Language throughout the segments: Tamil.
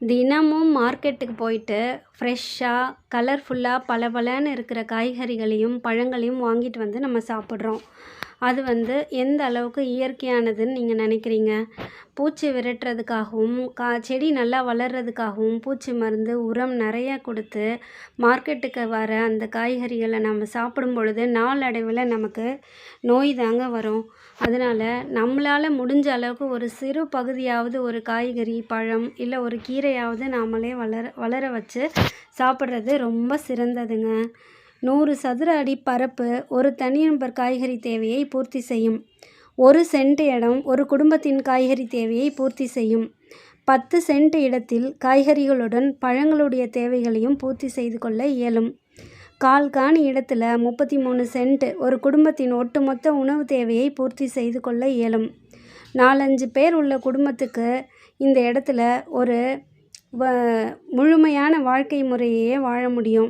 தினமும் மார்க்கெட்டுக்கு போயிட்டு ஃப்ரெஷ்ஷாக கலர்ஃபுல்லாக பளபளன்னு இருக்கிற காய்கறிகளையும் பழங்களையும் வாங்கிட்டு வந்து நம்ம சாப்பிட்றோம். அது எந்த அளவுக்கு இயற்கையானதுன்னு நீங்கள் நினைக்கிறீங்க? பூச்சி விரட்டுறதுக்காகவும் செடி நல்லா வளர்கிறதுக்காகவும் பூச்சி மருந்து உரம் நிறையா கொடுத்து மார்க்கெட்டுக்கு வர அந்த காய்கறிகளை நம்ம சாப்பிடும் பொழுது நாளடைவில் நமக்கு நோய் தாங்க வரும். அதனால் நம்மளால் முடிஞ்ச அளவுக்கு ஒரு சிறு பகுதியாவது ஒரு காய்கறி பழம் இல்லை ஒரு கீரையாவது நாமளே வளர வச்சு சாப்பிட்றது ரொம்ப சிறந்ததுங்க. 100 சதுர அடி பரப்பு ஒரு தனிநபர் காய்கறி தேவையை பூர்த்தி செய்யும். 1 சென்ட் இடம் ஒரு குடும்பத்தின் காய்கறி தேவையை பூர்த்தி செய்யும். 10 சென்ட் இடத்தில் காய்கறிகளுடன் பழங்களுடைய தேவைகளையும் பூர்த்தி செய்து கொள்ள இயலும். 1/4 காணி இடத்துல 33 சென்ட் ஒரு குடும்பத்தின் ஒட்டுமொத்த உணவு தேவையை பூர்த்தி செய்து கொள்ள இயலும். 4-5 பேர் உள்ள குடும்பத்துக்கு இந்த இடத்துல ஒரு முழுமையான வாழ்க்கை முறையே வாழ முடியும்.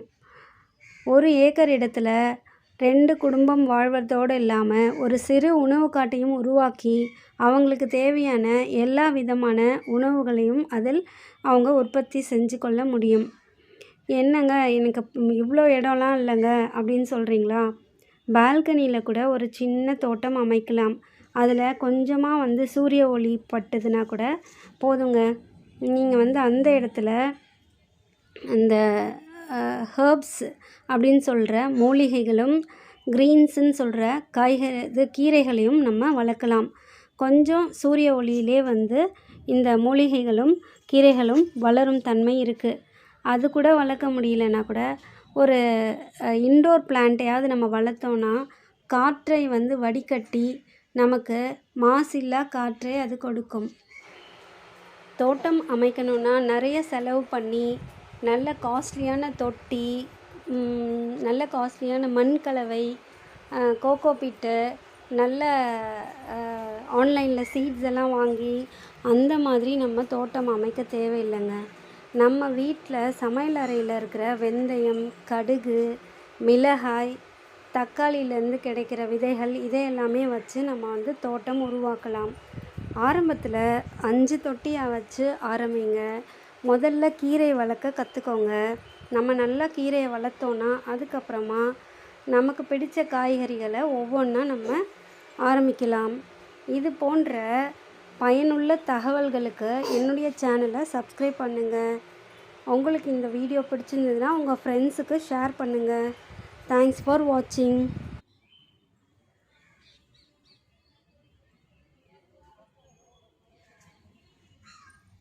1 ஏக்கர் இடத்துல 2 குடும்பம் வாழ்வதோடு இல்லாமல் ஒரு சிறு உணவு காட்டையும் உருவாக்கி அவங்களுக்கு தேவையான எல்லா விதமான உணவுகளையும் அதில் அவங்க உற்பத்தி செஞ்சு கொள்ள முடியும். என்னங்க எனக்கு இவ்வளோ இடம்லாம் இல்லைங்க அப்படின்னு சொல்கிறீங்களா? பால்கனியில் கூட ஒரு சின்ன தோட்டம் அமைக்கலாம். அதில் கொஞ்சமாக சூரிய ஒளி பட்டுதுன்னா கூட போதுங்க. நீங்கள் அந்த இடத்துல அந்த ஹெர்ப்ஸ் அப்படின்னு சொல்கிற மூலிகைகளும் க்ரீன்ஸுன்னு சொல்கிற கீரைகளையும் நம்ம வளர்க்கலாம். கொஞ்சம் சூரிய ஒளியிலே இந்த மூலிகைகளும் கீரைகளும் வளரும் தன்மை இருக்குது. அது கூட வளர்க்க முடியலன்னா கூட ஒரு இன்டோர் பிளான்ட்டையாவது நம்ம வளர்த்தோன்னா காற்றை வடிகட்டி நமக்கு மாசில்லா காற்றை அது கொடுக்கும். தோட்டம் அமைக்கணுன்னா நிறைய செலவு பண்ணி நல்ல காஸ்ட்லியான தொட்டி, நல்ல காஸ்ட்லியான மண் கலவை, கோகோ பிட்டு, நல்ல ஆன்லைனில் சீட்ஸ் எல்லாம் வாங்கி அந்த மாதிரி நம்ம தோட்டம் அமைக்க தேவையில்லைங்க. நம்ம வீட்டில் சமையல் அறையில் இருக்கிற வெந்தயம், கடுகு, மிளகாய், தக்காளியிலேருந்து கிடைக்கிற விதைகள் இதையெல்லாமே வச்சு நம்ம தோட்டம் உருவாக்கலாம். ஆரம்பத்தில் 5 தொட்டியை வச்சு ஆரம்பிங்க. முதல்ல கீரை வளர்க்க கற்றுக்கோங்க. நம்ம நல்லா கீரையை வளர்த்தோன்னா அதுக்கப்புறமா நமக்கு பிடித்த காய்கறிகளை ஒவ்வொன்றா நம்ம ஆரம்பிக்கலாம். இது போன்ற பயனுள்ள தகவல்களுக்கு என்னுடைய சேனலை சப்ஸ்கிரைப் பண்ணுங்கள். உங்களுக்கு இந்த வீடியோ பிடிச்சிருந்ததுன்னா உங்கள் ஃப்ரெண்ட்ஸுக்கு ஷேர் பண்ணுங்கள். தேங்க்ஸ் ஃபார் வாட்சிங்.